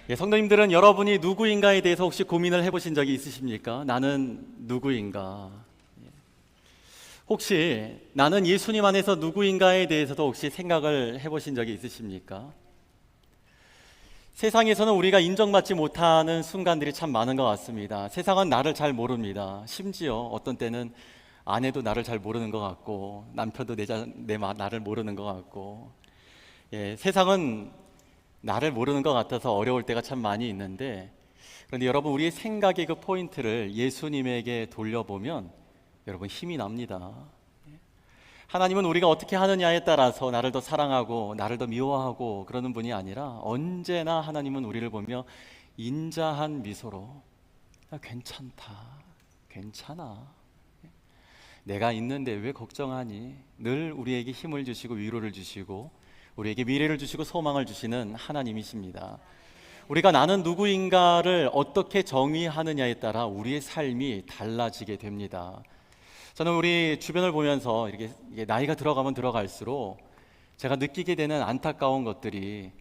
성도님들은 여러분이 누구인가에 대해서 혹시 고민을 해보신 적이 있으십니까? 나는 누구인가? 혹시 나는 예수님 안에서 누구인가에 대해서도 혹시 생각을 해보신 적이 있으십니까? 세상에서는 우리가 인정받지 못하는 순간들이 참 많은 것 같습니다. 세상은 나를 잘 모릅니다. 심지어 어떤 때는 아내도 나를 잘 모르는 것 같고, 남편도 나를 모르는 것 같고, 세상은 나를 모르는 것 같아서 어려울 때가 참 많이 있는데, 그런데 여러분, 우리의 생각의 그 포인트를 예수님에게 돌려보면 여러분 힘이 납니다. 하나님은 우리가 어떻게 하느냐에 따라서 나를 더 사랑하고 나를 더 미워하고 그러는 분이 아니라, 언제나 하나님은 우리를 보며 인자한 미소로 괜찮다, 괜찮아, 내가 있는데 왜 걱정하니? 늘 우리에게 힘을 주시고 위로를 주시고 우리에게 미래를 주시고 소망을 주시는 하나님이십니다. 우리가 나는 누구인가를 어떻게 정의하느냐에 따라 우리의 삶이 달라지게 됩니다. 저는 우리 주변을 보면서 이게 나이가 들어가면 들어갈수록 제가 느끼게 되는 안타까운 것들이,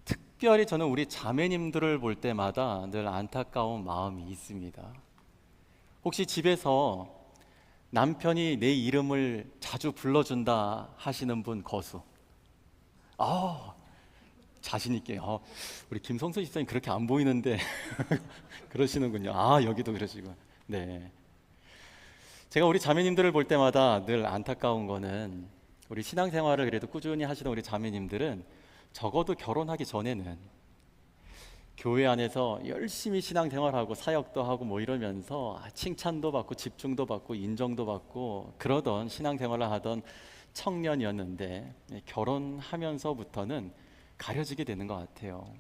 특별히 저는 우리 자매님들을 볼 때마다 늘 안타까운 마음이 있습니다. 혹시 집에서 남편이 내 이름을 자주 불러준다 하시는 분 거수? 자신 있게. 우리 김성수 집사님 그렇게 안 보이는데 그러시는군요. 여기도 그러시고. 네. 제가 우리 자매님들을 볼 때마다 늘 안타까운 거는, 우리 신앙생활을 그래도 꾸준히 하시던 우리 자매님들은 적어도 결혼하기 전에는 교회 안에서 열심히 신앙생활하고 사역도 하고 뭐 이러면서 칭찬도 받고 집중도 받고 인정도 받고 그러던 신앙생활을 하던 청년이었는데, 결혼하면서부터는 가려지게 되는 것 같아요.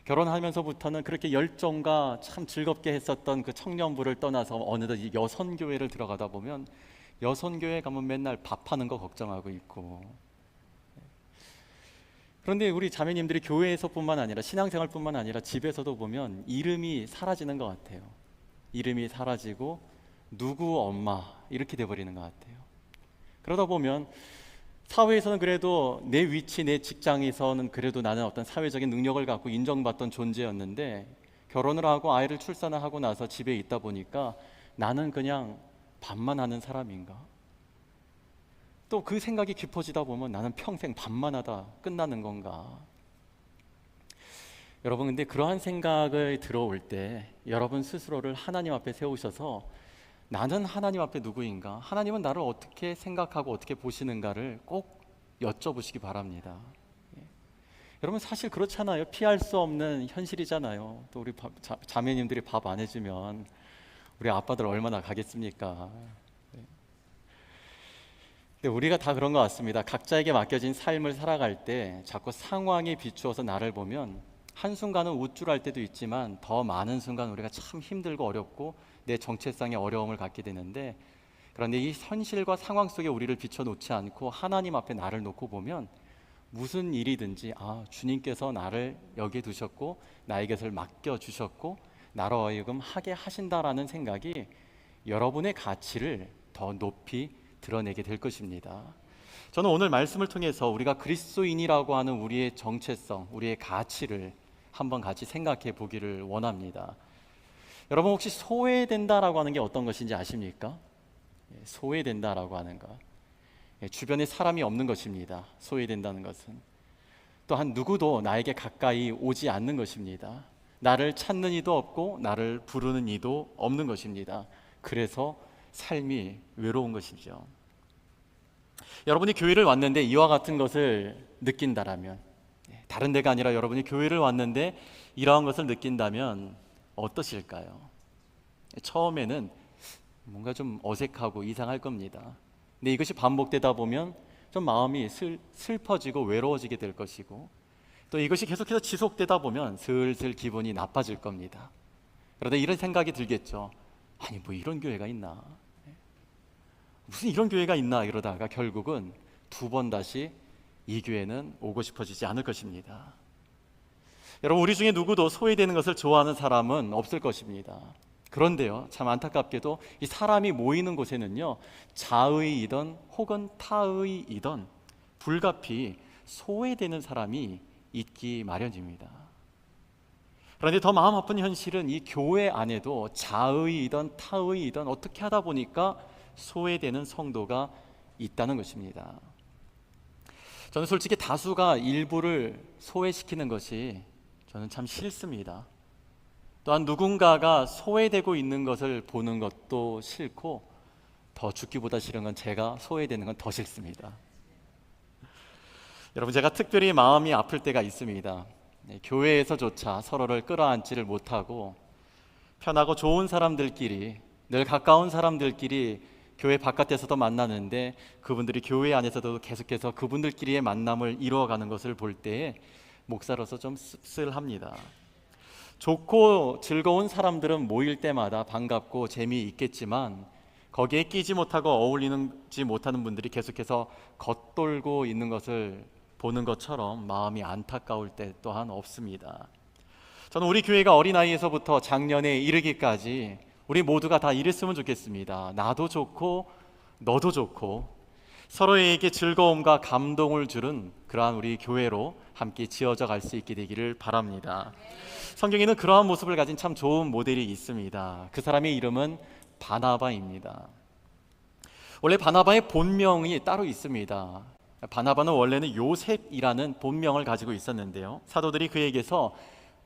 결혼하면서부터는 그렇게 열정과 참 즐겁게 했었던 그 청년부를 떠나서 어느덧 이 여선교회를 들어가다 보면, 여선교회 가면 맨날 밥하는 거 걱정하고 있고. 그런데 우리 자매님들이 교회에서뿐만 아니라 신앙생활뿐만 아니라 집에서도 보면 이름이 사라지는 것 같아요. 이름이 사라지고 누구 엄마 이렇게 돼버리는 것 같아요. 그러다 보면 사회에서는 그래도 내 위치, 내 직장에서는 그래도 나는 어떤 사회적인 능력을 갖고 인정받던 존재였는데, 결혼을 하고 아이를 출산을 하고 나서 집에 있다 보니까 나는 그냥 밥만 하는 사람인가? 또 그 생각이 깊어지다 보면 나는 평생 밥만 하다 끝나는 건가? 여러분, 근데 그러한 생각을 들어올 때 여러분 스스로를 하나님 앞에 세우셔서 나는 하나님 앞에 누구인가? 하나님은 나를 어떻게 생각하고 어떻게 보시는가를 꼭 여쭤보시기 바랍니다. 여러분, 사실 그렇잖아요. 피할 수 없는 현실이잖아요. 또 우리 자매님들이 밥 안 해주면 우리 아빠들 얼마나 가겠습니까? 근데 우리가 다 그런 것 같습니다. 각자에게 맡겨진 삶을 살아갈 때 자꾸 상황에 비추어서 나를 보면 한순간은 우쭐할 때도 있지만, 더 많은 순간 우리가 참 힘들고 어렵고 내 정체성에 어려움을 갖게 되는데, 그런데 이 현실과 상황 속에 우리를 비춰놓지 않고 하나님 앞에 나를 놓고 보면 무슨 일이든지 주님께서 나를 여기에 두셨고 나에게 것을 맡겨주셨고 나로 하여금 하게 하신다라는 생각이 여러분의 가치를 더 높이 드러내게 될 것입니다. 저는 오늘 말씀을 통해서 우리가 그리스도인이라고 하는 우리의 정체성, 우리의 가치를 한번 같이 생각해 보기를 원합니다. 여러분, 혹시 소외된다라고 하는 게 어떤 것인지 아십니까? 소외된다라고 하는 것, 주변에 사람이 없는 것입니다. 소외된다는 것은 또한 누구도 나에게 가까이 오지 않는 것입니다. 나를 찾는 이도 없고 나를 부르는 이도 없는 것입니다. 그래서 삶이 외로운 것이죠. 여러분이 교회를 왔는데 이와 같은 것을 느낀다라면, 다른 데가 아니라 여러분이 교회를 왔는데 이러한 것을 느낀다면 어떠실까요? 처음에는 뭔가 좀 어색하고 이상할 겁니다. 근데 이것이 반복되다 보면 좀 마음이 슬퍼지고 외로워지게 될 것이고, 또 이것이 계속해서 지속되다 보면 슬슬 기분이 나빠질 겁니다. 그러다 이런 생각이 들겠죠. 아니, 뭐 이런 교회가 있나? 무슨 이런 교회가 있나? 이러다가 결국은 두 번 다시 이 교회는 오고 싶어지지 않을 것입니다. 여러분, 우리 중에 누구도 소외되는 것을 좋아하는 사람은 없을 것입니다. 그런데요, 참 안타깝게도 이 사람이 모이는 곳에는요, 자의이든 혹은 타의이든 불가피 소외되는 사람이 있기 마련입니다. 그런데 더 마음 아픈 현실은 이 교회 안에도 자의이든 타의이든 어떻게 하다 보니까 소외되는 성도가 있다는 것입니다. 저는 솔직히 다수가 일부를 소외시키는 것이 저는 참 싫습니다. 또한 누군가가 소외되고 있는 것을 보는 것도 싫고, 더 죽기보다 싫은 건 제가 소외되는 건 더 싫습니다. 여러분, 제가 특별히 마음이 아플 때가 있습니다. 교회에서조차 서로를 끌어안지를 못하고 편하고 좋은 사람들끼리, 늘 가까운 사람들끼리 교회 바깥에서도 만나는데 그분들이 교회 안에서도 계속해서 그분들끼리의 만남을 이루어가는 것을 볼 때에 목사로서 좀 씁쓸합니다. 좋고 즐거운 사람들은 모일 때마다 반갑고 재미있겠지만 거기에 끼지 못하고 어울리지 못하는 분들이 계속해서 겉돌고 있는 것을 보는 것처럼 마음이 안타까울 때 또한 없습니다. 저는 우리 교회가 어린아이에서부터 장년에 이르기까지 우리 모두가 다 이랬으면 좋겠습니다. 나도 좋고 너도 좋고 서로에게 즐거움과 감동을 주는 그러한 우리 교회로 함께 지어져 갈 수 있게 되기를 바랍니다. 성경에는 그러한 모습을 가진 참 좋은 모델이 있습니다. 그 사람의 이름은 바나바입니다. 원래 바나바의 본명이 따로 있습니다. 바나바는 원래는 요셉이라는 본명을 가지고 있었는데요, 사도들이 그에게서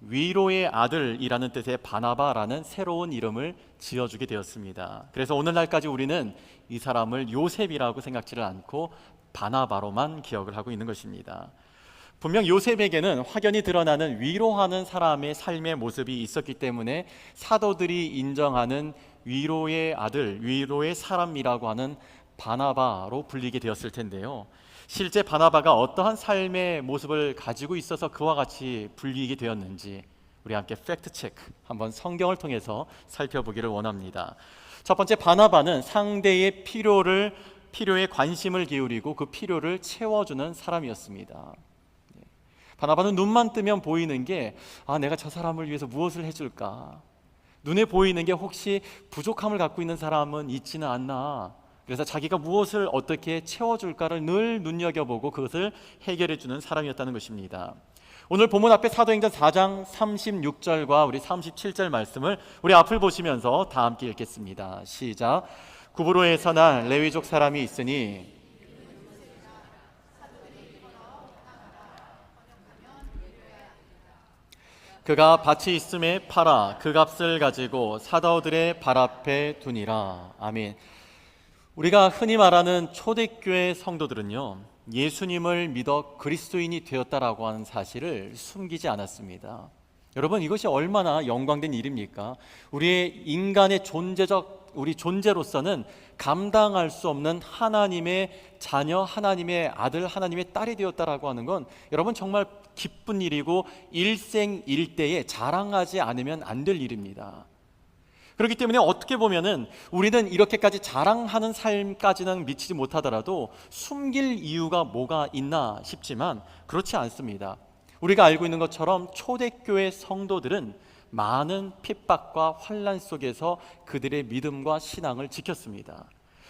위로의 아들이라는 뜻의 바나바라는 새로운 이름을 지어주게 되었습니다. 그래서 오늘날까지 우리는 이 사람을 요셉이라고 생각지를 않고 바나바로만 기억을 하고 있는 것입니다. 분명 요셉에게는 확연히 드러나는 위로하는 사람의 삶의 모습이 있었기 때문에 사도들이 인정하는 위로의 아들, 위로의 사람이라고 하는 바나바로 불리게 되었을 텐데요, 실제 바나바가 어떠한 삶의 모습을 가지고 있어서 그와 같이 불리게 되었는지 우리 함께 팩트 체크, 한번 성경을 통해서 살펴보기를 원합니다. 첫 번째, 바나바는 상대의 필요에 관심을 기울이고 그 필요를 채워주는 사람이었습니다. 바나바는 눈만 뜨면 보이는 게 내가 저 사람을 위해서 무엇을 해줄까, 눈에 보이는 게 혹시 부족함을 갖고 있는 사람은 있지는 않나, 그래서 자기가 무엇을 어떻게 채워줄까를 늘 눈여겨보고 그것을 해결해주는 사람이었다는 것입니다. 오늘 본문 앞에 사도행전 4장 36절과 우리 37절 말씀을 우리 앞을 보시면서 다 함께 읽겠습니다. 시작. 구브로에 서나 레위족 사람이 있으니 그가 밭이 있음에 팔아 그 값을 가지고 사도들의 발 앞에 두니라. 아멘. 우리가 흔히 말하는 초대교회 성도들은요, 예수님을 믿어 그리스도인이 되었다라고 하는 사실을 숨기지 않았습니다. 여러분, 이것이 얼마나 영광된 일입니까? 우리의 인간의 우리 존재로서는 감당할 수 없는 하나님의 자녀, 하나님의 아들, 하나님의 딸이 되었다라고 하는 건 여러분 정말 기쁜 일이고 일생일대에 자랑하지 않으면 안 될 일입니다. 그렇기 때문에 어떻게 보면은 우리는 이렇게까지 자랑하는 삶까지는 미치지 못하더라도 숨길 이유가 뭐가 있나 싶지만 그렇지 않습니다. 우리가 알고 있는 것처럼 초대교회 성도들은 많은 핍박과 환난 속에서 그들의 믿음과 신앙을 지켰습니다.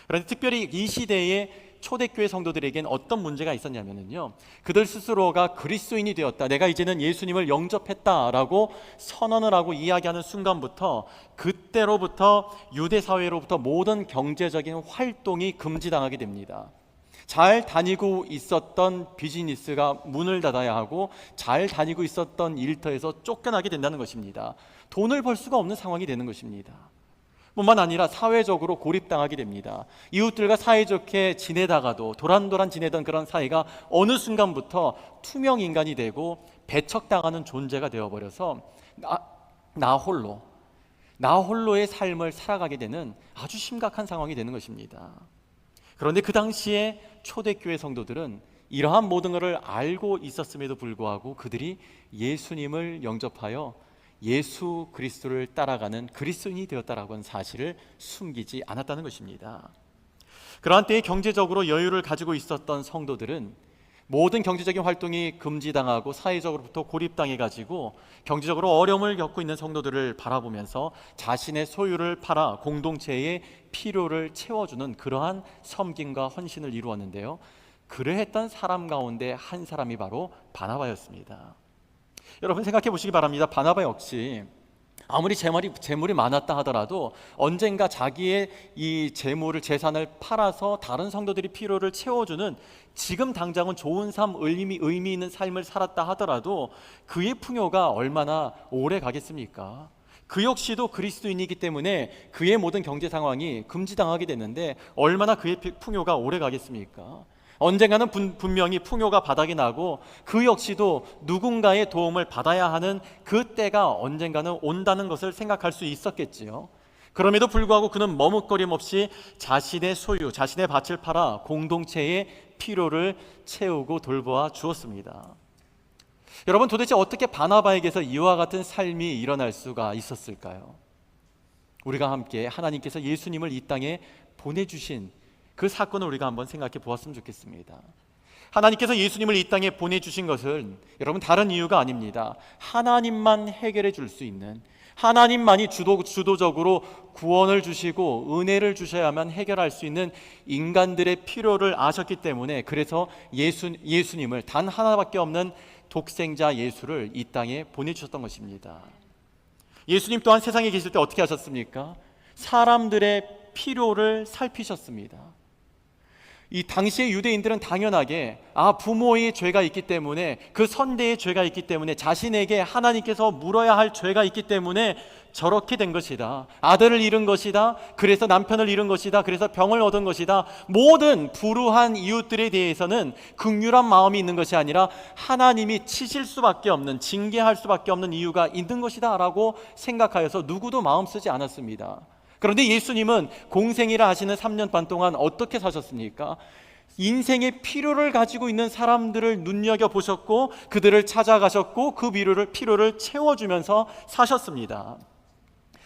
그런데 특별히 이 시대에 초대교회 성도들에겐 어떤 문제가 있었냐면요, 그들 스스로가 그리스도인이 되었다, 내가 이제는 예수님을 영접했다라고 선언을 하고 이야기하는 순간부터 그때로부터 유대 사회로부터 모든 경제적인 활동이 금지당하게 됩니다. 잘 다니고 있었던 비즈니스가 문을 닫아야 하고 잘 다니고 있었던 일터에서 쫓겨나게 된다는 것입니다. 돈을 벌 수가 없는 상황이 되는 것입니다. 뿐만 아니라 사회적으로 고립당하게 됩니다. 이웃들과 사이좋게 지내다가도 도란도란 지내던 그런 사이가 어느 순간부터 투명 인간이 되고 배척당하는 존재가 되어버려서 나 홀로의 삶을 살아가게 되는 아주 심각한 상황이 되는 것입니다. 그런데 그 당시에 초대교회 성도들은 이러한 모든 것을 알고 있었음에도 불구하고 그들이 예수님을 영접하여 예수 그리스도를 따라가는 그리스도인이 되었다라고 하는 사실을 숨기지 않았다는 것입니다. 그러한 때에 경제적으로 여유를 가지고 있었던 성도들은 모든 경제적인 활동이 금지당하고 사회적으로부터 고립당해가지고 경제적으로 어려움을 겪고 있는 성도들을 바라보면서 자신의 소유를 팔아 공동체의 필요를 채워주는 그러한 섬김과 헌신을 이루었는데요, 그러했던 사람 가운데 한 사람이 바로 바나바였습니다. 여러분 생각해 보시기 바랍니다. 바나바 역시 아무리 재물이 많았다 하더라도 언젠가 자기의 이 재물을, 재산을 팔아서 다른 성도들이 필요를 채워주는, 지금 당장은 좋은 삶, 의미 있는 삶을 살았다 하더라도 그의 풍요가 얼마나 오래 가겠습니까? 그 역시도 그리스도인이기 때문에 그의 모든 경제 상황이 금지당하게 됐는데 얼마나 그의 풍요가 오래 가겠습니까? 언젠가는 분명히 풍요가 바닥이 나고 그 역시도 누군가의 도움을 받아야 하는 그 때가 언젠가는 온다는 것을 생각할 수 있었겠지요. 그럼에도 불구하고 그는 머뭇거림 없이 자신의 소유, 자신의 밭을 팔아 공동체의 필요를 채우고 돌보아 주었습니다. 여러분, 도대체 어떻게 바나바에게서 이와 같은 삶이 일어날 수가 있었을까요? 우리가 함께 하나님께서 예수님을 이 땅에 보내주신 그 사건을 우리가 한번 생각해 보았으면 좋겠습니다. 하나님께서 예수님을 이 땅에 보내주신 것은 여러분 다른 이유가 아닙니다. 하나님만 해결해 줄 수 있는, 하나님만이 주도적으로 구원을 주시고 은혜를 주셔야만 해결할 수 있는 인간들의 필요를 아셨기 때문에, 그래서 예수님을, 단 하나밖에 없는 독생자 예수를 이 땅에 보내주셨던 것입니다. 예수님 또한 세상에 계실 때 어떻게 하셨습니까? 사람들의 필요를 살피셨습니다. 이 당시의 유대인들은 당연하게 부모의 죄가 있기 때문에, 그 선대의 죄가 있기 때문에, 자신에게 하나님께서 물어야 할 죄가 있기 때문에 저렇게 된 것이다, 아들을 잃은 것이다, 그래서 남편을 잃은 것이다, 그래서 병을 얻은 것이다, 모든 불우한 이웃들에 대해서는 긍휼한 마음이 있는 것이 아니라 하나님이 치실 수밖에 없는, 징계할 수밖에 없는 이유가 있는 것이다 라고 생각하여서 누구도 마음 쓰지 않았습니다. 그런데 예수님은 공생이라 하시는 3년 반 동안 어떻게 사셨습니까? 인생의 필요를 가지고 있는 사람들을 눈여겨보셨고 그들을 찾아가셨고 그 필요를 채워주면서 사셨습니다.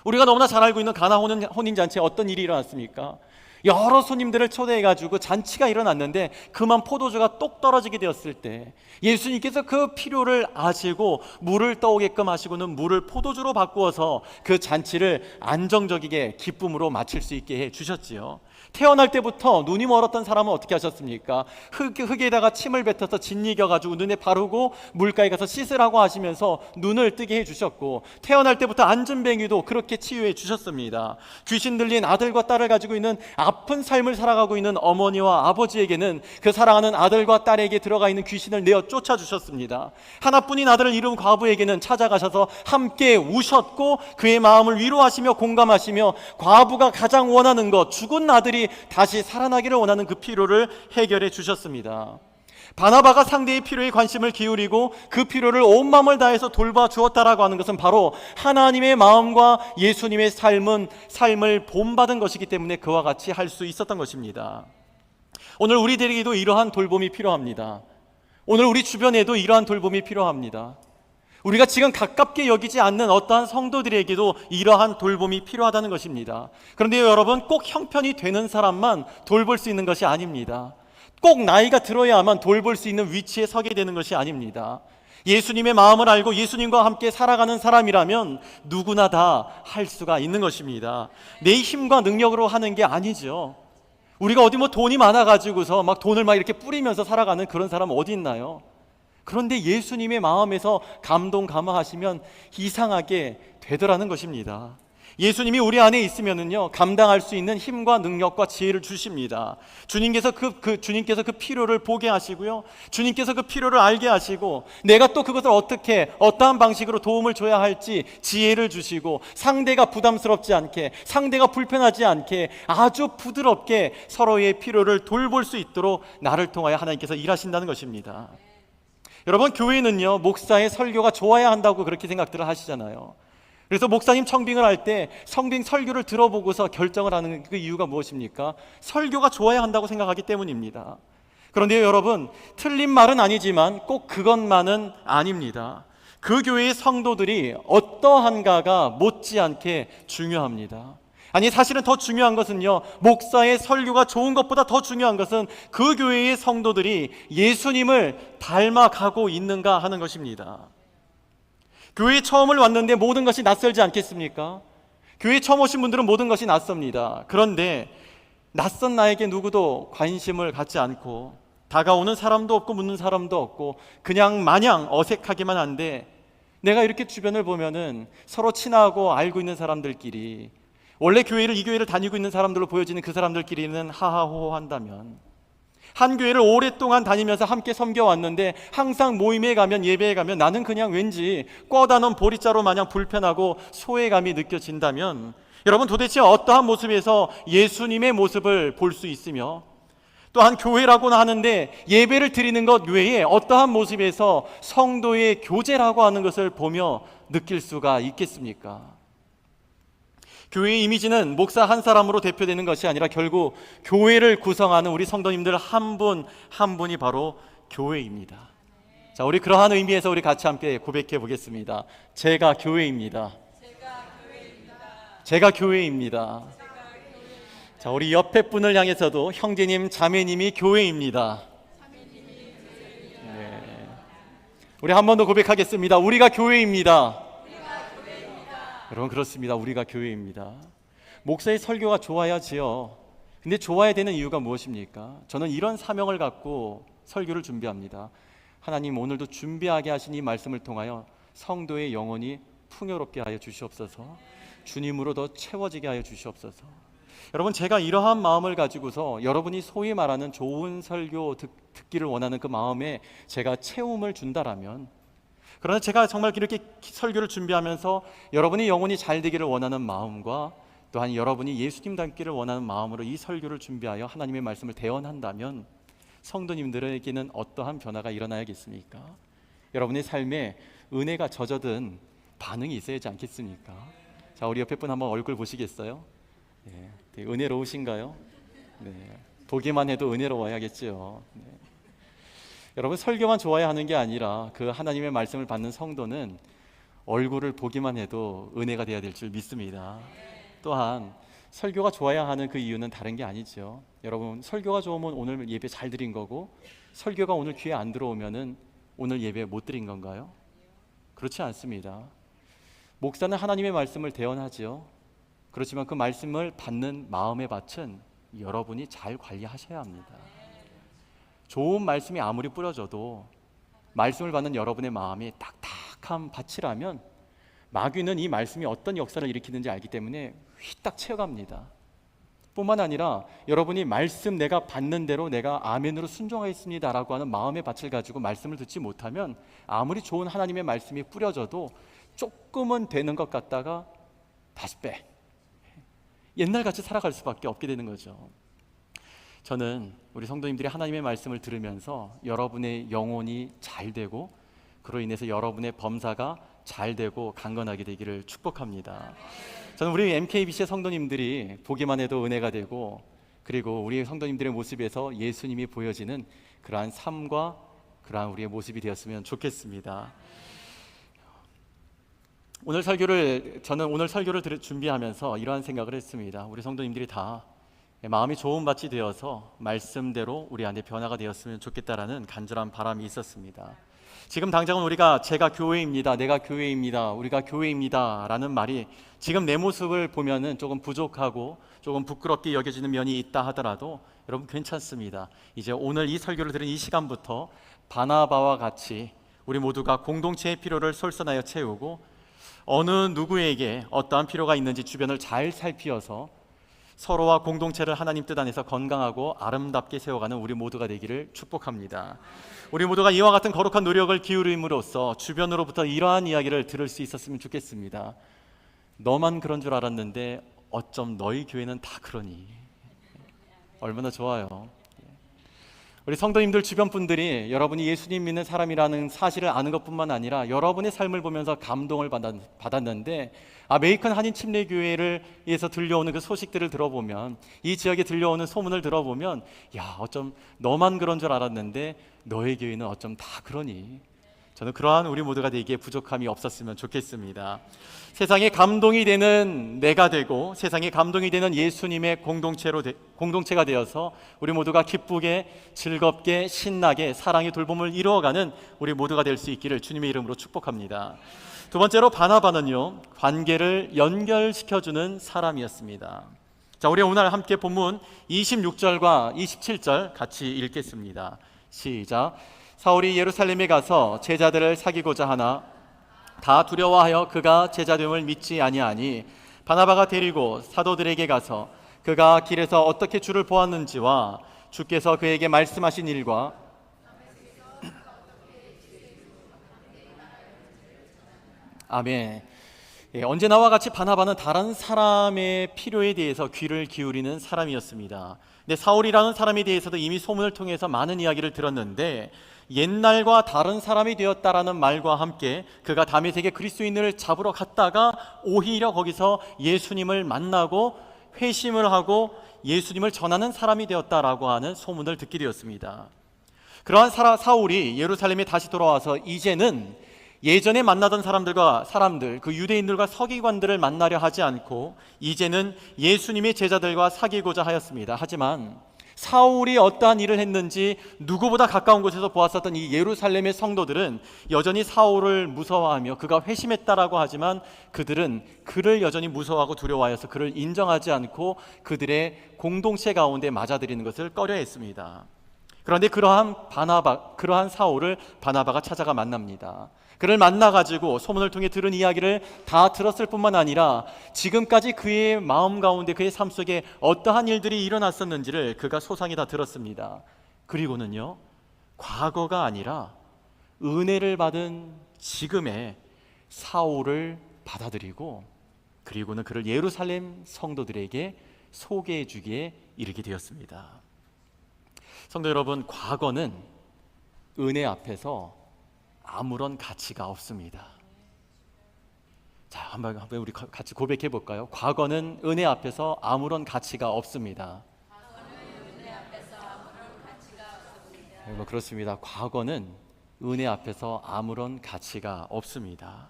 우리가 너무나 잘 알고 있는 가나 혼인잔치에 어떤 일이 일어났습니까? 여러 손님들을 초대해가지고 잔치가 일어났는데 그만 포도주가 똑 떨어지게 되었을 때 예수님께서 그 필요를 아시고 물을 떠오게끔 하시고는 물을 포도주로 바꾸어서 그 잔치를 안정적이게 기쁨으로 마칠 수 있게 해주셨지요. 태어날 때부터 눈이 멀었던 사람은 어떻게 하셨습니까? 흙에다가 침을 뱉어서 짓이겨가지고 눈에 바르고 물가에 가서 씻으라고 하시면서 눈을 뜨게 해주셨고, 태어날 때부터 안전뱅이도 그렇게 치유해 주셨습니다. 귀신 들린 아들과 딸을 가지고 있는 아픈 삶을 살아가고 있는 어머니와 아버지에게는 그 사랑하는 아들과 딸에게 들어가 있는 귀신을 내어 쫓아주셨습니다. 하나뿐인 아들을 잃은 과부에게는 찾아가셔서 함께 우셨고 그의 마음을 위로하시며 공감하시며 과부가 가장 원하는 것, 죽은 아들이 다시 살아나기를 원하는 그 필요를 해결해 주셨습니다. 바나바가 상대의 필요에 관심을 기울이고 그 필요를 온 마음을 다해서 돌봐 주었다라고 하는 것은 바로 하나님의 마음과 예수님의 삶을 본받은 것이기 때문에 그와 같이 할 수 있었던 것입니다. 오늘 우리들에게도 이러한 돌봄이 필요합니다. 오늘 우리 주변에도 이러한 돌봄이 필요합니다. 우리가 지금 가깝게 여기지 않는 어떠한 성도들에게도 이러한 돌봄이 필요하다는 것입니다. 그런데 여러분, 꼭 형편이 되는 사람만 돌볼 수 있는 것이 아닙니다. 꼭 나이가 들어야만 돌볼 수 있는 위치에 서게 되는 것이 아닙니다. 예수님의 마음을 알고 예수님과 함께 살아가는 사람이라면 누구나 다 할 수가 있는 것입니다. 내 힘과 능력으로 하는 게 아니죠. 우리가 어디 돈이 많아가지고서 막 돈을 막 이렇게 뿌리면서 살아가는 그런 사람 어디 있나요? 그런데 예수님의 마음에서 감동하시면 이상하게 되더라는 것입니다. 예수님이 우리 안에 있으면은요, 감당할 수 있는 힘과 능력과 지혜를 주십니다. 주님께서 주님께서 그 필요를 보게 하시고요, 주님께서 그 필요를 알게 하시고, 내가 또 그것을 어떠한 방식으로 도움을 줘야 할지 지혜를 주시고, 상대가 부담스럽지 않게, 상대가 불편하지 않게 아주 부드럽게 서로의 필요를 돌볼 수 있도록 나를 통하여 하나님께서 일하신다는 것입니다. 여러분, 교회는요, 목사의 설교가 좋아야 한다고 그렇게 생각들을 하시잖아요. 그래서 목사님 청빙을 할 때 성빙 설교를 들어보고서 결정을 하는 그 이유가 무엇입니까? 설교가 좋아야 한다고 생각하기 때문입니다. 그런데 여러분, 틀린 말은 아니지만 꼭 그것만은 아닙니다. 그 교회의 성도들이 어떠한가가 못지않게 중요합니다. 아니, 사실은 더 중요한 것은요, 목사의 설교가 좋은 것보다 더 중요한 것은 그 교회의 성도들이 예수님을 닮아가고 있는가 하는 것입니다. 교회에 처음 왔는데 모든 것이 낯설지 않겠습니까? 교회에 처음 오신 분들은 모든 것이 낯섭니다. 그런데 낯선 나에게 누구도 관심을 갖지 않고 다가오는 사람도 없고 묻는 사람도 없고 그냥 마냥 어색하기만 한데, 내가 이렇게 주변을 보면은 서로 친하고 알고 있는 사람들끼리, 원래 이 교회를 다니고 있는 사람들로 보여지는 그 사람들끼리는 하하호호 한다면, 한 교회를 오랫동안 다니면서 함께 섬겨왔는데 항상 모임에 가면, 예배에 가면 나는 그냥 왠지 꿔다 놓은 보리자루 마냥 불편하고 소외감이 느껴진다면, 여러분 도대체 어떠한 모습에서 예수님의 모습을 볼 수 있으며, 또한 교회라고는 하는데 예배를 드리는 것 외에 어떠한 모습에서 성도의 교제라고 하는 것을 보며 느낄 수가 있겠습니까? 교회의 이미지는 목사 한 사람으로 대표되는 것이 아니라 결국 교회를 구성하는 우리 성도님들 한 분 한 분이 바로 교회입니다. 자, 우리 그러한 의미에서 우리 같이 함께 고백해 보겠습니다. 제가 교회입니다. 제가 교회입니다. 자, 우리 옆에 분을 향해서도 형제님, 자매님이 교회입니다. 네. 우리 한 번 더 고백하겠습니다. 우리가 교회입니다. 여러분, 그렇습니다. 우리가 교회입니다. 목사의 설교가 좋아야지요. 근데 좋아야 되는 이유가 무엇입니까? 저는 이런 사명을 갖고 설교를 준비합니다. 하나님, 오늘도 준비하게 하신 이 말씀을 통하여 성도의 영혼이 풍요롭게 하여 주시옵소서. 주님으로 더 채워지게 하여 주시옵소서. 여러분, 제가 이러한 마음을 가지고서 여러분이 소위 말하는 좋은 설교 듣기를 원하는 그 마음에 제가 채움을 준다라면, 그러나 제가 정말 이렇게 설교를 준비하면서 여러분이 영혼이 잘 되기를 원하는 마음과 또한 여러분이 예수님 닮기를 원하는 마음으로 이 설교를 준비하여 하나님의 말씀을 대언한다면 성도님들에게는 어떠한 변화가 일어나야겠습니까? 여러분의 삶에 은혜가 젖어든 반응이 있어야지 않겠습니까? 자, 우리 옆에 분 한번 얼굴 보시겠어요? 네, 되게 은혜로우신가요? 네, 보기만 해도 은혜로워야겠죠. 네. 여러분, 설교만 좋아야 하는 게 아니라 그 하나님의 말씀을 받는 성도는 얼굴을 보기만 해도 은혜가 되어야 될 줄 믿습니다. 또한 설교가 좋아야 하는 그 이유는 다른 게 아니죠. 여러분, 설교가 좋으면 오늘 예배 잘 드린 거고, 설교가 오늘 귀에 안 들어오면은 오늘 예배 못 드린 건가요? 그렇지 않습니다. 목사는 하나님의 말씀을 대언하죠. 그렇지만 그 말씀을 받는 마음의 밭은 여러분이 잘 관리하셔야 합니다. 좋은 말씀이 아무리 뿌려져도 말씀을 받는 여러분의 마음이 딱딱한 밭이라면 마귀는 이 말씀이 어떤 역사를 일으키는지 알기 때문에 휘딱 채워갑니다. 뿐만 아니라 여러분이 말씀 내가 받는 대로 내가 아멘으로 순종하겠습니다 라고 하는 마음의 밭을 가지고 말씀을 듣지 못하면 아무리 좋은 하나님의 말씀이 뿌려져도 조금은 되는 것 같다가 다시 빼, 옛날같이 살아갈 수밖에 없게 되는 거죠. 저는 우리 성도님들이 하나님의 말씀을 들으면서 여러분의 영혼이 잘 되고 그로 인해서 여러분의 범사가 잘 되고 강건하게 되기를 축복합니다. 저는 우리 MKBC의 성도님들이 보기만 해도 은혜가 되고, 그리고 우리 성도님들의 모습에서 예수님이 보여지는 그러한 삶과 그러한 우리의 모습이 되었으면 좋겠습니다. 저는 오늘 설교를 준비하면서 이러한 생각을 했습니다. 우리 성도님들이 다 마음이 좋은 밭이 되어서 말씀대로 우리 안에 변화가 되었으면 좋겠다라는 간절한 바람이 있었습니다. 지금 당장은 우리가 제가 교회입니다, 내가 교회입니다, 우리가 교회입니다 라는 말이 지금 내 모습을 보면은 조금 부족하고 조금 부끄럽게 여겨지는 면이 있다 하더라도 여러분 괜찮습니다. 이제 오늘 이 설교를 들은 이 시간부터 바나바와 같이 우리 모두가 공동체의 필요를 솔선하여 채우고 어느 누구에게 어떠한 필요가 있는지 주변을 잘 살피어서 서로와 공동체를 하나님 뜻 안에서 건강하고 아름답게 세워가는 우리 모두가 되기를 축복합니다. 우리 모두가 이와 같은 거룩한 노력을 기울임으로써 주변으로부터 이러한 이야기를 들을 수 있었으면 좋겠습니다. 너만 그런 줄 알았는데 어쩜 너희 교회는 다 그러니. 얼마나 좋아요. 우리 성도님들 주변 분들이 여러분이 예수님 믿는 사람이라는 사실을 아는 것뿐만 아니라 여러분의 삶을 보면서 감동을 받았는데, 메이컨 한인 침례교회에서 들려오는 그 소식들을 들어보면, 이 지역에 들려오는 소문을 들어보면, 야, 어쩜 너만 그런 줄 알았는데 너의 교회는 어쩜 다 그러니. 저는 그러한 우리 모두가 되기에 부족함이 없었으면 좋겠습니다. 세상에 감동이 되는 내가 되고 세상에 감동이 되는 예수님의 공동체가 되어서 우리 모두가 기쁘게 즐겁게 신나게 사랑의 돌봄을 이루어가는 우리 모두가 될 수 있기를 주님의 이름으로 축복합니다. 두 번째로 바나바는요, 관계를 연결시켜주는 사람이었습니다. 자, 우리 오늘 함께 본문 26절과 27절 같이 읽겠습니다. 시작. 사울이 예루살렘에 가서 제자들을 사귀고자 하나 다 두려워하여 그가 제자됨을 믿지 아니하니 바나바가 데리고 사도들에게 가서 그가 길에서 어떻게 주를 보았는지와 주께서 그에게 말씀하신 일과 아멘. 언제나와 같이 바나바는 다른 사람의 필요에 대해서 귀를 기울이는 사람이었습니다. 근데 사울이라는 사람에 대해서도 이미 소문을 통해서 많은 이야기를 들었는데 옛날과 다른 사람이 되었다라는 말과 함께 그가 다메섹에 그리스도인을 잡으러 갔다가 오히려 거기서 예수님을 만나고 회심을 하고 예수님을 전하는 사람이 되었다라고 하는 소문을 듣게 되었습니다. 그러한 사울이 예루살렘에 다시 돌아와서 이제는 예전에 만나던 사람들, 그 유대인들과 서기관들을 만나려 하지 않고 이제는 예수님의 제자들과 사귀고자 하였습니다. 하지만 사울이 어떠한 일을 했는지 누구보다 가까운 곳에서 보았었던 이 예루살렘의 성도들은 여전히 사울을 무서워하며 그가 회심했다라고 하지만 그들은 그를 여전히 무서워하고 두려워하여서 그를 인정하지 않고 그들의 공동체 가운데 맞아들이는 것을 꺼려했습니다. 그런데 그러한 사울을 바나바가 찾아가 만납니다. 그를 만나가지고 소문을 통해 들은 이야기를 다 들었을 뿐만 아니라 지금까지 그의 마음 가운데 그의 삶 속에 어떠한 일들이 일어났었는지를 그가 소상히 다 들었습니다. 그리고는요, 과거가 아니라 은혜를 받은 지금의 사울을 받아들이고 그리고는 그를 예루살렘 성도들에게 소개해 주기에 이르게 되었습니다. 성도 여러분, 과거는 은혜 앞에서 아무런 가치가 없습니다. 자, 한번 우리 같이 고백해 볼까요? 과거는 은혜 앞에서 아무런 가치가 없습니다. 그렇습니다. 과거는 은혜 앞에서 아무런 가치가 없습니다.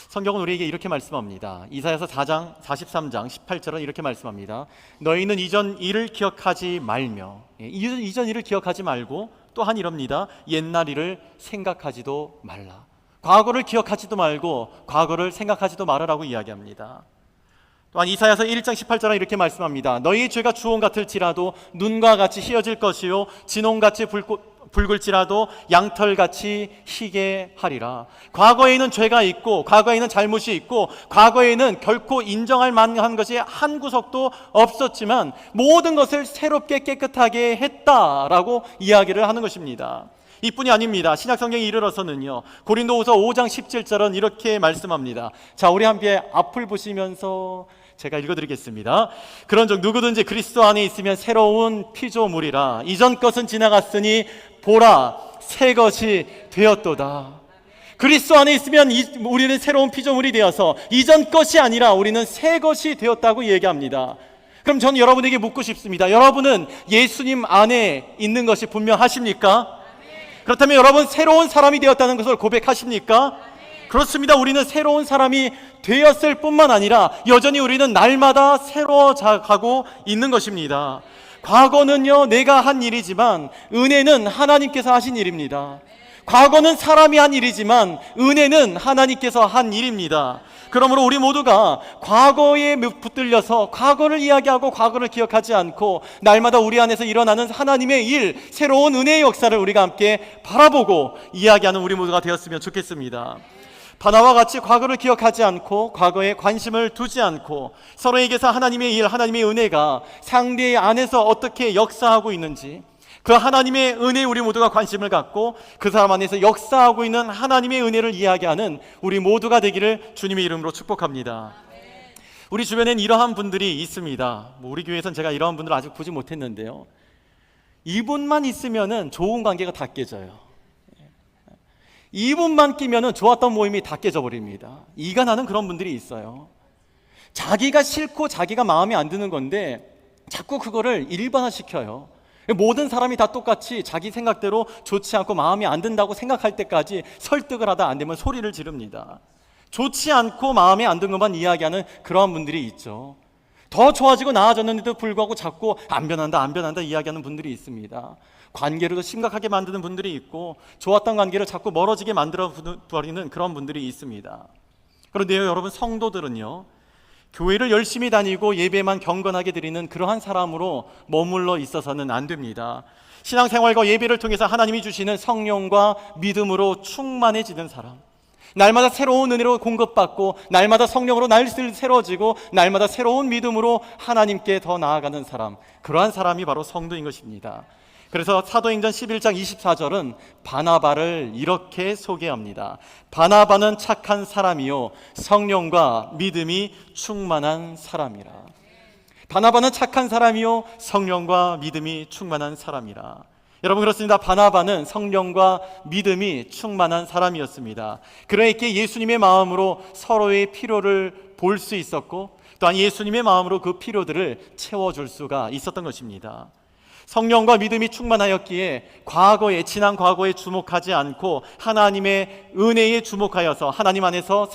성경은 우리에게 이렇게 말씀합니다. 이사야서 4장 43장 18절은 이렇게 말씀합니다. 너희는 이전 일을 기억하지 말며, 이전 일을 기억하지 말고 또한 이럽니다. 옛날 일을 생각하지도 말라. 과거를 기억하지도 말고 과거를 생각하지도 말아라고 이야기합니다. 또한 이사야서 1장 18절은 이렇게 말씀합니다. 너희의 죄가 주홍 같을지라도 눈과 같이 희어질 것이요 진홍같이 붉을지라도 양털같이 희게 하리라. 과거에는 죄가 있고 과거에는 잘못이 있고 과거에는 결코 인정할 만한 것이 한 구석도 없었지만 모든 것을 새롭게 깨끗하게 했다라고 이야기를 하는 것입니다. 이뿐이 아닙니다. 신약성경에 이르러서는요, 고린도후서 5장 17절은 이렇게 말씀합니다. 자, 우리 함께 앞을 보시면서 제가 읽어드리겠습니다. 그런즉 누구든지 그리스도 안에 있으면 새로운 피조물이라. 이전 것은 지나갔으니 보라 새 것이 되었도다. 그리스도 안에 있으면 우리는 새로운 피조물이 되어서 이전 것이 아니라 우리는 새 것이 되었다고 얘기합니다. 그럼 저는 여러분에게 묻고 싶습니다. 여러분은 예수님 안에 있는 것이 분명하십니까? 그렇다면 여러분 새로운 사람이 되었다는 것을 고백하십니까? 그렇습니다. 우리는 새로운 사람이 되었을 뿐만 아니라 여전히 우리는 날마다 새로워가고 있는 것입니다. 과거는요, 내가 한 일이지만 은혜는 하나님께서 하신 일입니다. 과거는 사람이 한 일이지만 은혜는 하나님께서 한 일입니다. 그러므로 우리 모두가 과거에 붙들려서 과거를 이야기하고 과거를 기억하지 않고 날마다 우리 안에서 일어나는 하나님의 일, 새로운 은혜의 역사를 우리가 함께 바라보고 이야기하는 우리 모두가 되었으면 좋겠습니다. 바나와 같이 과거를 기억하지 않고 과거에 관심을 두지 않고 서로에게서 하나님의 일, 하나님의 은혜가 상대의 안에서 어떻게 역사하고 있는지 그 하나님의 은혜에 우리 모두가 관심을 갖고 그 사람 안에서 역사하고 있는 하나님의 은혜를 이야기하는 우리 모두가 되기를 주님의 이름으로 축복합니다. 우리 주변엔 이러한 분들이 있습니다. 우리 교회에서는 제가 이러한 분들을 아직 보지 못했는데요, 이분만 있으면은 좋은 관계가 다 깨져요. 이분만 끼면은 좋았던 모임이 다 깨져버립니다. 이가 나는 그런 분들이 있어요. 자기가 싫고 자기가 마음에 안 드는 건데 자꾸 그거를 일반화시켜요. 모든 사람이 다 똑같이 자기 생각대로 좋지 않고 마음에 안 든다고 생각할 때까지 설득을 하다 안 되면 소리를 지릅니다. 좋지 않고 마음에 안 든 것만 이야기하는 그러한 분들이 있죠. 더 좋아지고 나아졌는데도 불구하고 자꾸 안 변한다 이야기하는 분들이 있습니다. 관계를 더 심각하게 만드는 분들이 있고 좋았던 관계를 자꾸 멀어지게 만들어 버리는 그런 분들이 있습니다. 그런데요, 여러분, 성도들은요, 교회를 열심히 다니고 예배만 경건하게 드리는 그러한 사람으로 머물러 있어서는 안 됩니다. 신앙생활과 예배를 통해서 하나님이 주시는 성령과 믿음으로 충만해지는 사람, 날마다 새로운 은혜로 공급받고 날마다 성령으로 날들 새로워지고 날마다 새로운 믿음으로 하나님께 더 나아가는 사람, 그러한 사람이 바로 성도인 것입니다. 그래서 사도행전 11장 24절은 바나바를 이렇게 소개합니다. 바나바는 착한 사람이요 성령과 믿음이 충만한 사람이라. 바나바는 착한 사람이요 성령과 믿음이 충만한 사람이라. 여러분, 그렇습니다. 바나바는 성령과 믿음이 충만한 사람이었습니다. 그러니까 예수님의 마음으로 서로의 필요를 볼 수 있었고 또한 예수님의 마음으로 그 필요들을 채워줄 수가 있었던 것입니다. 성령과 믿음이 충만하였기에 지난 과거에 주목하지 않고 하나님의 은혜에 주목하여서 하나님께서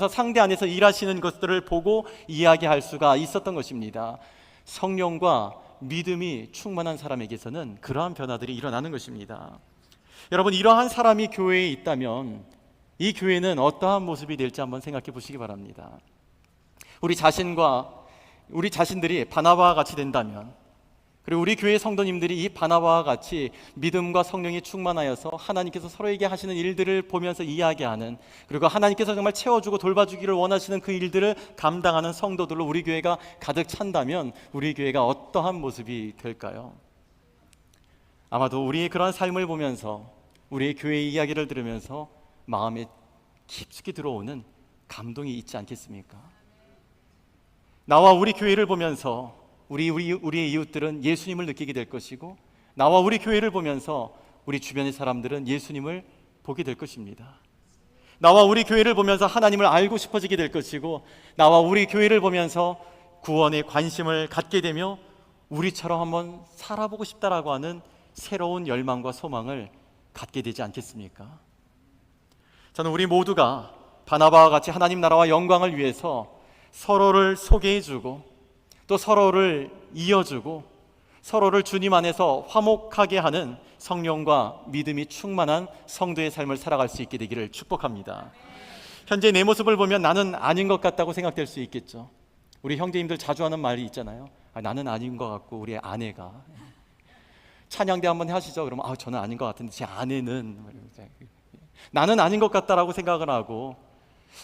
상대 안에서 일하시는 것들을 보고 이야기할 수가 있었던 것입니다. 성령과 믿음이 충만한 사람에게서는 그러한 변화들이 일어나는 것입니다. 여러분, 이러한 사람이 교회에 있다면 이 교회는 어떠한 모습이 될지 한번 생각해 보시기 바랍니다. 우리 자신들이 바나바와 같이 된다면, 그리고 우리 교회 성도님들이 이 바나바와 같이 믿음과 성령이 충만하여서 하나님께서 서로에게 하시는 일들을 보면서 이야기하는, 그리고 하나님께서 정말 채워주고 돌봐주기를 원하시는 그 일들을 감당하는 성도들로 우리 교회가 가득 찬다면 우리 교회가 어떠한 모습이 될까요? 아마도 우리의 그러한 삶을 보면서, 우리의 교회의 이야기를 들으면서 마음에 깊숙이 들어오는 감동이 있지 않겠습니까? 나와 우리 교회를 보면서 우리의 이웃들은 예수님을 느끼게 될 것이고, 나와 우리 교회를 보면서 우리 주변의 사람들은 예수님을 보게 될 것입니다. 나와 우리 교회를 보면서 하나님을 알고 싶어지게 될 것이고, 나와 우리 교회를 보면서 구원에 관심을 갖게 되며 우리처럼 한번 살아보고 싶다라고 하는 새로운 열망과 소망을 갖게 되지 않겠습니까? 저는 우리 모두가 바나바와 같이 하나님 나라와 영광을 위해서 서로를 소개해주고 또 서로를 이어주고 서로를 주님 안에서 화목하게 하는 성령과 믿음이 충만한 성도의 삶을 살아갈 수 있게 되기를 축복합니다. 현재 내 모습을 보면 나는 아닌 것 같다고 생각될 수 있겠죠. 우리 형제님들 자주 하는 말이 있잖아요. 나는 아닌 것 같고 우리 아내가. 찬양대 한번 하시죠. 그러면 저는 아닌 것 같은데 제 아내는. 나는 아닌 것 같다라고 생각을 하고,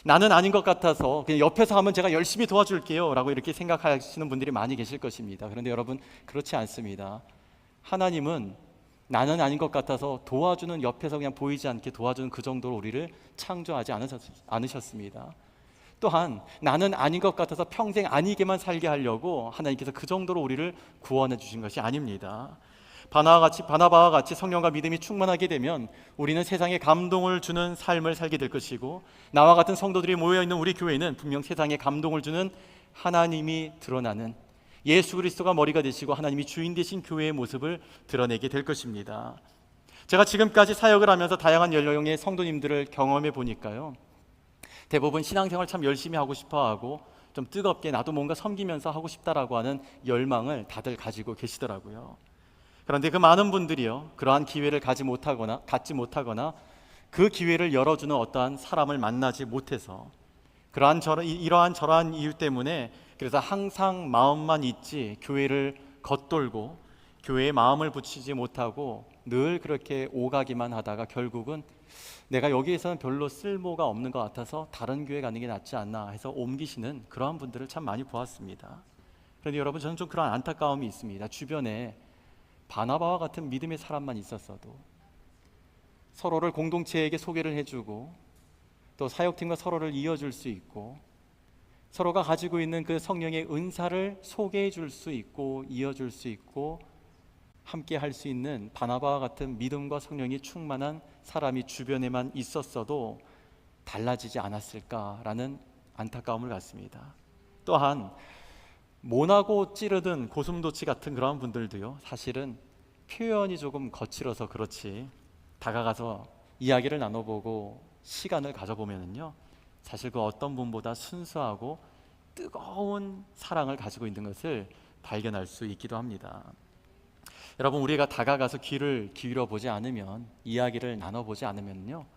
나는 아닌 것 같아서 그냥 옆에서 하면 제가 열심히 도와줄게요 라고 이렇게 생각하시는 분들이 많이 계실 것입니다. 그런데 여러분, 그렇지 않습니다. 하나님은 나는 아닌 것 같아서 도와주는, 옆에서 그냥 보이지 않게 도와주는 그 정도로 우리를 창조하지 않으셨습니다. 또한 나는 아닌 것 같아서 평생 아니게만 살게 하려고 하나님께서 그 정도로 우리를 구원해 주신 것이 아닙니다. 바나바와 같이 성령과 믿음이 충만하게 되면 우리는 세상에 감동을 주는 삶을 살게 될 것이고, 나와 같은 성도들이 모여있는 우리 교회는 분명 세상에 감동을 주는 하나님이 드러나는, 예수 그리스도가 머리가 되시고 하나님이 주인 되신 교회의 모습을 드러내게 될 것입니다. 제가 지금까지 사역을 하면서 다양한 연령의 성도님들을 경험해 보니까요, 대부분 신앙생활 참 열심히 하고 싶어하고 좀 뜨겁게 나도 뭔가 섬기면서 하고 싶다라고 하는 열망을 다들 가지고 계시더라고요. 그런데 그 많은 분들이요, 그러한 기회를 갖지 못하거나 그 기회를 열어주는 어떠한 사람을 만나지 못해서 이러한 저러한 이유 때문에 그래서 항상 마음만 있지 교회를 겉돌고 교회에 마음을 붙이지 못하고 늘 그렇게 오가기만 하다가 결국은 내가 여기에서는 별로 쓸모가 없는 것 같아서 다른 교회 가는 게 낫지 않나 해서 옮기시는 그러한 분들을 참 많이 보았습니다. 그런데 여러분, 저는 좀 그런 안타까움이 있습니다. 주변에 바나바와 같은 믿음의 사람만 있었어도 서로를 공동체에게 소개를 해주고 또 사역팀과 서로를 이어줄 수 있고 서로가 가지고 있는 그 성령의 은사를 소개해 줄 수 있고 이어줄 수 있고 함께 할 수 있는 바나바와 같은 믿음과 성령이 충만한 사람이 주변에만 있었어도 달라지지 않았을까라는 안타까움을 갖습니다. 또한 모나고 찌르든 고슴도치 같은 그런 분들도요, 사실은 표현이 조금 거칠어서 그렇지 다가가서 이야기를 나눠보고 시간을 가져보면요, 사실 그 어떤 분보다 순수하고 뜨거운 사랑을 가지고 있는 것을 발견할 수 있기도 합니다. 여러분, 우리가 다가가서 귀를 기울여 보지 않으면, 이야기를 나눠보지 않으면요,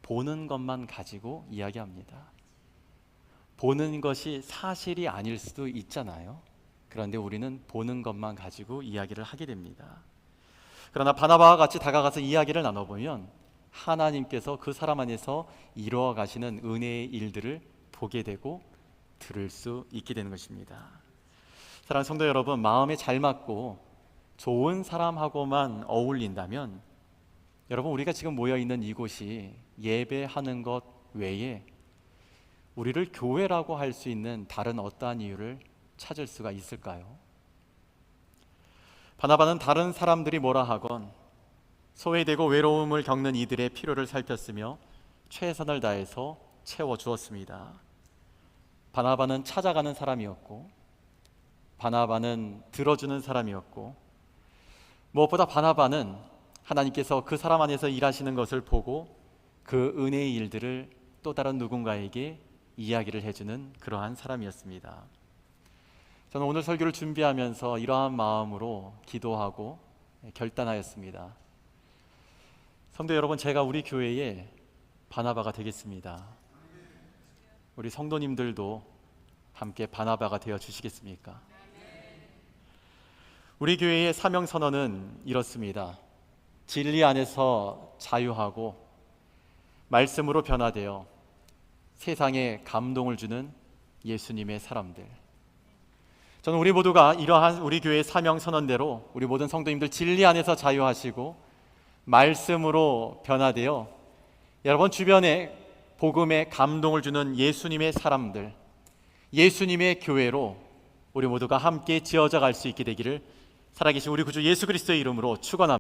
보는 것만 가지고 이야기합니다. 보는 것이 사실이 아닐 수도 있잖아요. 그런데 우리는 보는 것만 가지고 이야기를 하게 됩니다. 그러나 바나바와 같이 다가가서 이야기를 나눠보면 하나님께서 그 사람 안에서 이루어 가시는 은혜의 일들을 보게 되고 들을 수 있게 되는 것입니다. 사랑하는 성도 여러분, 마음에 잘 맞고 좋은 사람하고만 어울린다면 여러분, 우리가 지금 모여 있는 이곳이 예배하는 것 외에 우리를 교회라고 할 수 있는 다른 어떠한 이유를 찾을 수가 있을까요? 바나바는 다른 사람들이 뭐라 하건 소외되고 외로움을 겪는 이들의 필요를 살폈으며 최선을 다해서 채워주었습니다. 바나바는 찾아가는 사람이었고, 바나바는 들어주는 사람이었고, 무엇보다 바나바는 하나님께서 그 사람 안에서 일하시는 것을 보고 그 은혜의 일들을 또 다른 누군가에게 이야기를 해주는 그러한 사람이었습니다. 저는 오늘 설교를 준비하면서 이러한 마음으로 기도하고 결단하였습니다. 성도 여러분, 제가 우리 교회의 바나바가 되겠습니다. 우리 성도님들도 함께 바나바가 되어 주시겠습니까? 우리 교회의 사명 선언은 이렇습니다. 진리 안에서 자유하고 말씀으로 변화되어 세상에 감동을 주는 예수님의 사람들. 저는 우리 모두가 이러한 우리 교회의 사명 선언대로 우리 모든 성도님들 진리 안에서 자유하시고 말씀으로 변화되어 여러분 주변에 복음에 감동을 주는 예수님의 사람들, 예수님의 교회로 우리 모두가 함께 지어져 갈 수 있게 되기를 살아계신 우리 구주 예수 그리스도의 이름으로 축원합니다.